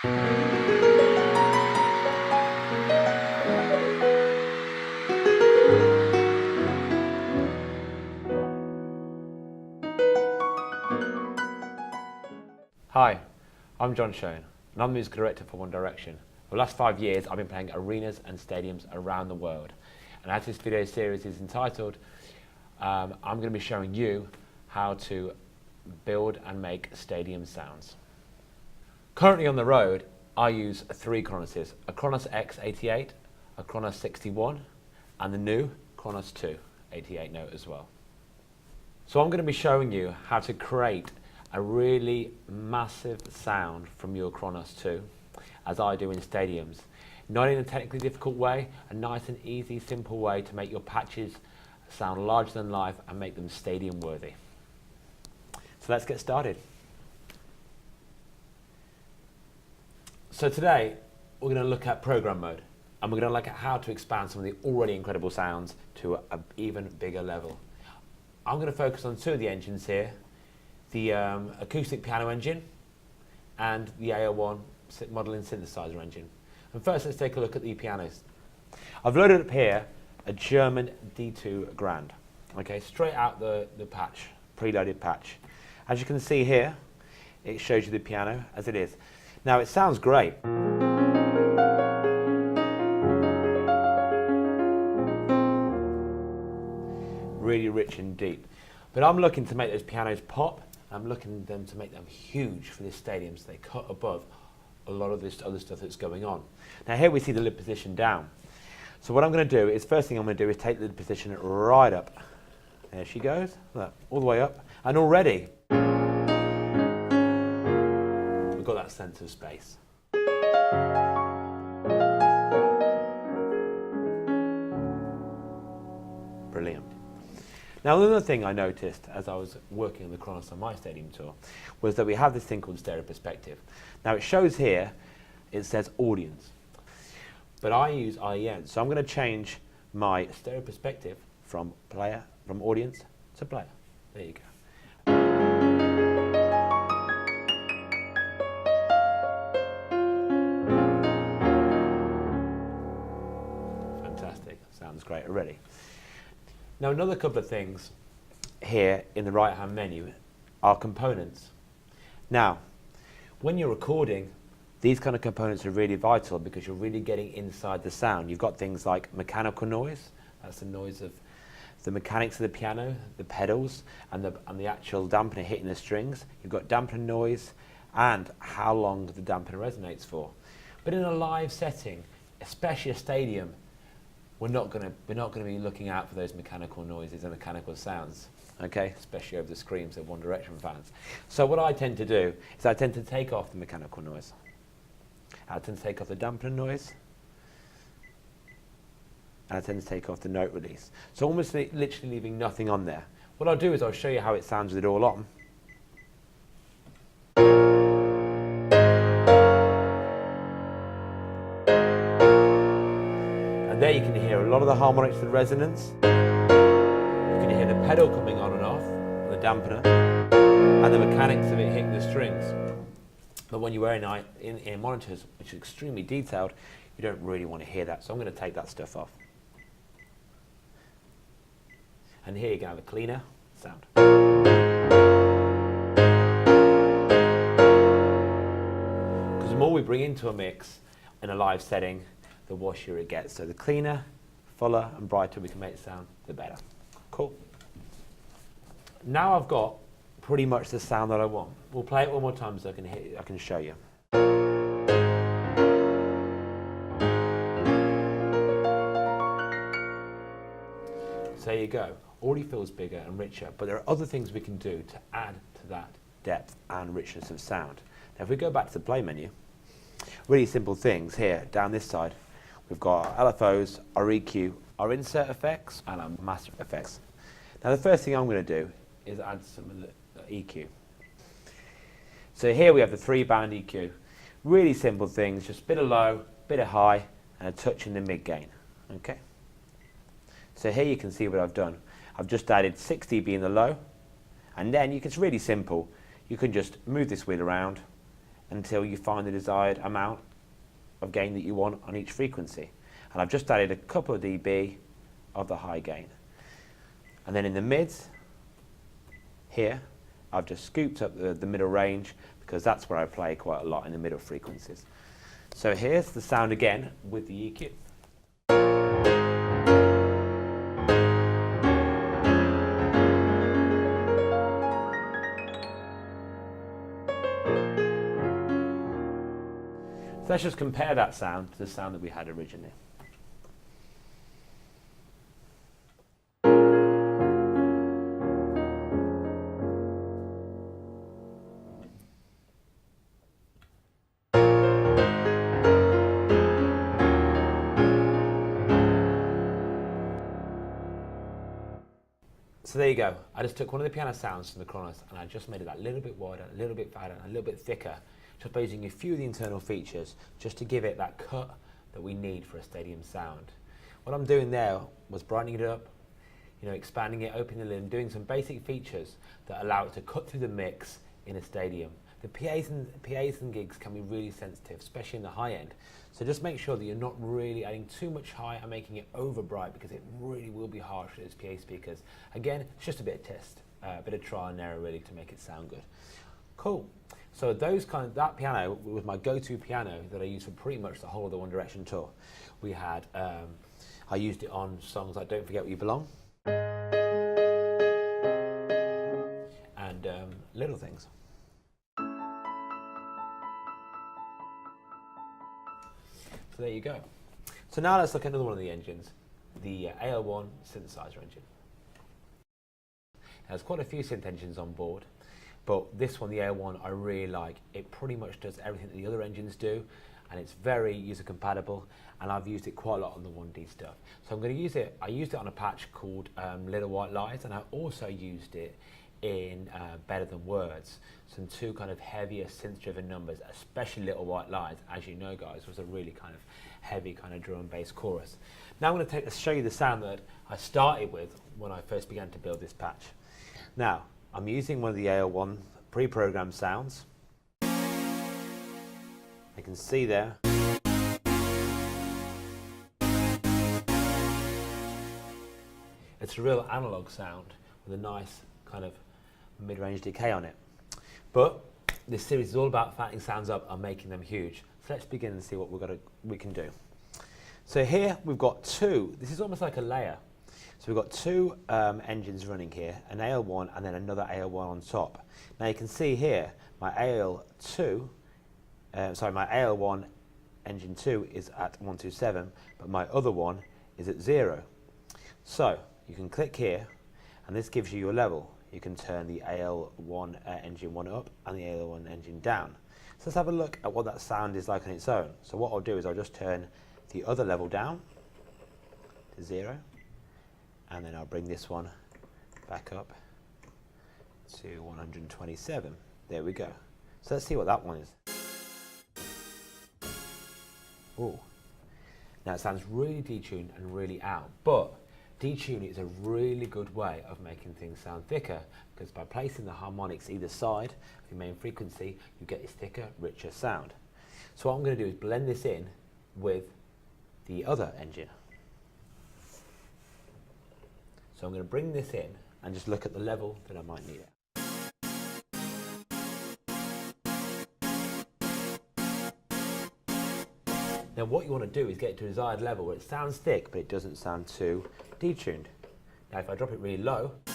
Hi, I'm Shone, and I'm the music director for One Direction. For the last 5 years, I've been playing arenas and stadiums around the world. And as this video series is entitled, I'm going to be showing you how to build and make stadium sounds. Currently on the road, I use 3 KRONOSes, a KRONOS X88, a KRONOS 61, and the new KRONOS 2 88 note as well. So I'm going to be showing you how to create a really massive sound from your KRONOS 2, as I do in stadiums. Not in a technically difficult way, a nice and easy, simple way to make your patches sound larger than life and make them stadium worthy. So let's get started. So today, we're going to look at program mode, and we're going to look at how to expand some of the already incredible sounds to an even bigger level. I'm going to focus on 2 of the engines here, the acoustic piano engine and the AO1 modeling synthesizer engine. And first, let's take a look at the pianos. I've loaded up here a German D2 Grand, okay, straight out the patch, preloaded patch. As you can see here, it shows you the piano as it is. Now, it sounds great. Really rich and deep. But I'm looking to make those pianos pop. I'm looking them to make them huge for this stadium, so they cut above a lot of this other stuff that's going on. Now here we see the lid position down. So what I'm going to do is, first thing I'm going to do is take the lid position right up. There she goes, look, all the way up. And already, we've got that sense of space. Brilliant. Now, another thing I noticed as I was working on the KRONOS on my stadium tour was that we have this thing called stereo perspective. Now, it shows here, it says audience, but I use IEN, so I'm going to change my stereo perspective from audience to player. There you go. Fantastic, sounds great already. Now, another couple of things here in the right-hand menu are components. Now, when you're recording, these kind of components are really vital because you're really getting inside the sound. You've got things like mechanical noise, that's the noise of the mechanics of the piano, the pedals, and the actual dampener hitting the strings. You've got dampener noise and how long the dampener resonates for. But in a live setting, especially a stadium, we're not going to be looking out for those mechanical noises and mechanical sounds, okay? Especially over the screams of One Direction fans. So what I tend to do is I tend to take off the mechanical noise. I tend to take off the dampener noise. And I tend to take off the note release. So almost literally leaving nothing on there. What I'll do is I'll show you how it sounds with it all on. And there you can hear a lot of the harmonics and resonance. You can hear the pedal coming on and off, and the dampener, and the mechanics of it hitting the strings. But when you're wearing in-ear monitors, which are extremely detailed, you don't really want to hear that. So I'm going to take that stuff off. And here you can have a cleaner sound. Because the more we bring into a mix in a live setting, the washier it gets. So the cleaner, fuller and brighter we can make it sound, the better. Cool. Now I've got pretty much the sound that I want. We'll play it one more time so I can show you. So there you go. Already feels bigger and richer, but there are other things we can do to add to that depth and richness of sound. Now if we go back to the play menu, really simple things here down this side. We've got our LFOs, our EQ, our insert effects, and our master effects. Now the first thing I'm going to do is add some of the EQ. So here we have the 3-band EQ. Really simple things, just a bit of low, bit of high, and a touch in the mid gain. Okay. So here you can see what I've done. I've just added 6 dB in the low, and then it's really simple. You can just move this wheel around until you find the desired amount of gain that you want on each frequency. And I've just added a couple of dB of the high gain. And then in the mids, here, I've just scooped up the middle range because that's where I play quite a lot, in the middle frequencies. So here's the sound again with the EQ. So let's just compare that sound to the sound that we had originally. So there you go. I just took one of the piano sounds from the KRONOS and I just made it that little bit wider, a little bit fatter, and a little bit thicker, just by using a few of the internal features, just to give it that cut that we need for a stadium sound. What I'm doing there was brightening it up, expanding it, opening the lid, and doing some basic features that allow it to cut through the mix in a stadium. The PAs and gigs can be really sensitive, especially in the high end. So just make sure that you're not really adding too much high and making it over bright, because it really will be harsh with those PA speakers. Again, it's just a bit of test, a bit of trial and error really to make it sound good. Cool. So that piano was my go-to piano that I used for pretty much the whole of the One Direction tour. We had, I used it on songs like Don't Forget Where You Belong and Little Things. So there you go. So now let's look at another one of the engines, the AL1 synthesizer engine. There's quite a few synth engines on board, but this one, the AL1, I really like. It pretty much does everything that the other engines do, and it's very user compatible, and I've used it quite a lot on the 1D stuff. So I'm going to use it, I used it on a patch called Little White Lies, and I also used it in Better Than Words, some two kind of heavier synth-driven numbers, especially Little White Lies, as you know guys, was a really kind of heavy kind of drum and bass chorus. Now I'm going to show you the sound that I started with when I first began to build this patch. Now, I'm using one of the AL1 pre-programmed sounds. You can see there. It's a real analog sound with a nice kind of mid-range decay on it. But this series is all about fattening sounds up and making them huge. So let's begin and see what we can do. So here we've got two, this is almost like a layer. So we've got two engines running here, an AL1 and then another AL1 on top. Now you can see here, my AL1 engine 2 is at 127, but my other one is at 0. So you can click here, and this gives you your level. You can turn the AL1 engine 1 up and the AL1 engine down. So let's have a look at what that sound is like on its own. So what I'll do is I'll just turn the other level down to 0, and then I'll bring this one back up to 127. There we go. So let's see what that one is. Oh, now it sounds really detuned and really out, but detuning is a really good way of making things sound thicker, because by placing the harmonics either side of your main frequency, you get this thicker, richer sound. So what I'm going to do is blend this in with the other engine. So I'm going to bring this in and just look at the level that I might need it. Now what you want to do is get it to a desired level where it sounds thick but it doesn't sound too detuned. Now if I drop it really low, you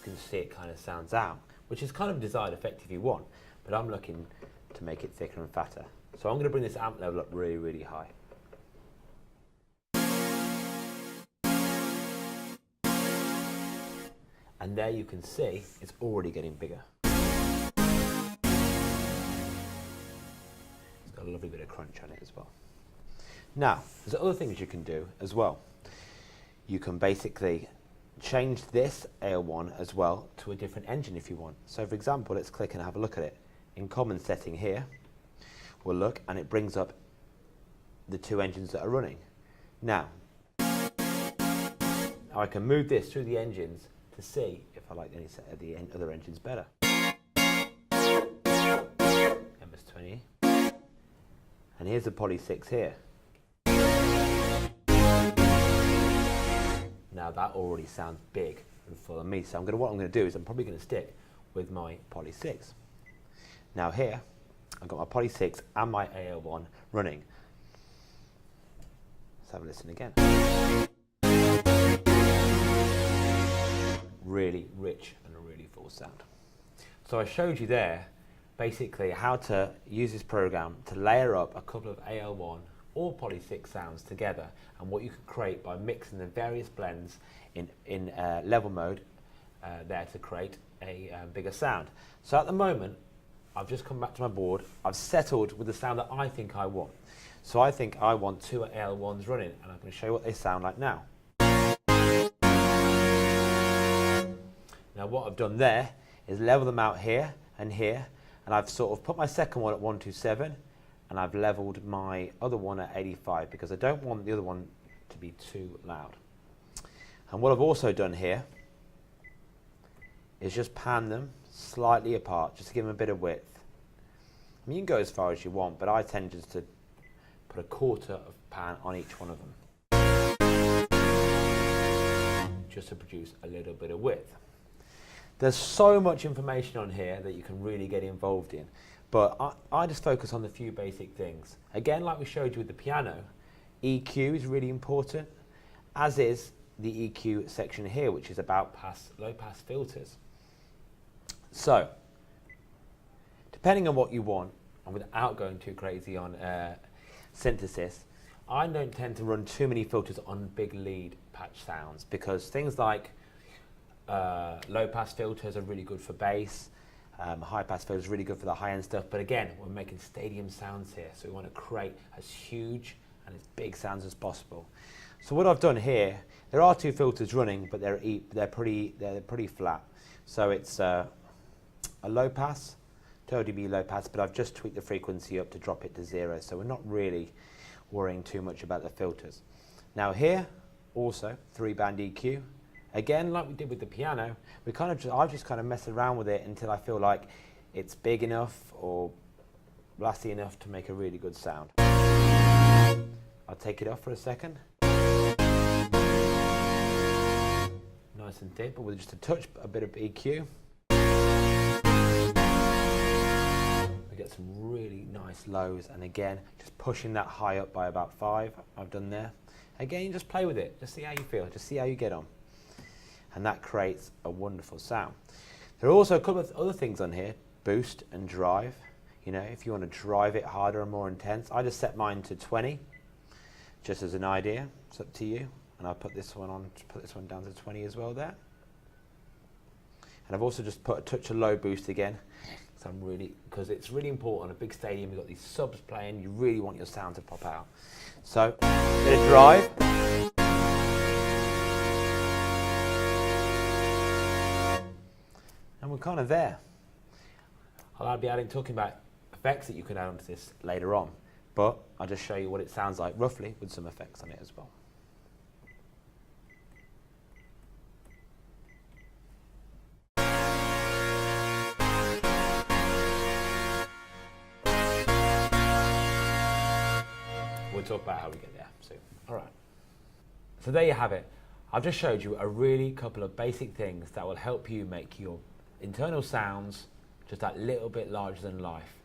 can see it kind of sounds out, which is kind of a desired effect if you want, but I'm looking to make it thicker and fatter. So I'm going to bring this amp level up really, really high. And there you can see it's already getting bigger. It's got a lovely bit of crunch on it as well. Now, there's other things you can do as well. You can basically change this AL1 as well to a different engine if you want. So for example, let's click and have a look at it. In common setting here, we'll look and it brings up the two engines that are running. Now I can move this through the engines to see if I like any set of the other engines better. And minus 20. And here's the poly 6 here. Now that already sounds big and full of me, so what I'm going to do is I'm probably going to stick with my poly 6. Now here, I've got my poly 6 and my AL1 running. Let's have a listen again. Really rich and a really full sound. So I showed you there basically how to use this program to layer up a couple of AL1 or poly 6 sounds together, and what you can create by mixing the various blends in level mode there to create a bigger sound. So at the moment, I've just come back to my board. I've settled with the sound that I think I want. So I think I want 2 AL1s running, and I'm going to show you what they sound like now. Now what I've done there is level them out here, and I've sort of put my second one at 127, and I've leveled my other one at 85 because I don't want the other one to be too loud. And what I've also done here is just pan them slightly apart, just to give them a bit of width. I mean, you can go as far as you want, but I tend just to put a quarter of pan on each one of them, just to produce a little bit of width. There's so much information on here that you can really get involved in, but I just focus on the few basic things. Again, like we showed you with the piano, EQ is really important, as is the EQ section here, which is about low pass filters. So, depending on what you want, and without going too crazy on synthesis, I don't tend to run too many filters on big lead patch sounds, because things like low pass filters are really good for bass, high pass filters are really good for the high end stuff, but again, we're making stadium sounds here, so we want to create as huge and as big sounds as possible. So what I've done here, there are 2 filters running, but they're pretty flat. So it's a low pass, 12 dB low pass, but I've just tweaked the frequency up to drop it to 0, so we're not really worrying too much about the filters. Now here, also 3-band EQ. Again, like we did with the piano, I've just kind of messed around with it until I feel like it's big enough or blasty enough to make a really good sound. I'll take it off for a second. Nice and deep, but with just a bit of EQ. We get some really nice lows, and again, just pushing that high up by about 5, I've done there. Again, just play with it, just see how you feel, just see how you get on. And that creates a wonderful sound. There are also a couple of other things on here, boost and drive. You know, if you want to drive it harder and more intense, I just set mine to 20, just as an idea. It's up to you. And I'll put this one down to 20 as well there. And I've also just put a touch of low boost again, because it's really important. On a big stadium, you've got these subs playing, you really want your sound to pop out. So, a bit of drive. And we're kind of there. I'll be talking about effects that you can add onto this later on, but I'll just show you what it sounds like roughly with some effects on it as well. We'll talk about how we get there soon. All right. So there you have it. I've just showed you a really couple of basic things that will help you make your internal sounds just that little bit larger than life.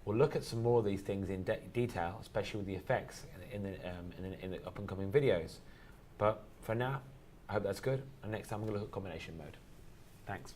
We'll look at some more of these things in detail, especially with the effects in the up and coming videos. But for now, I hope that's good. And next time we're going to look at combination mode. Thanks.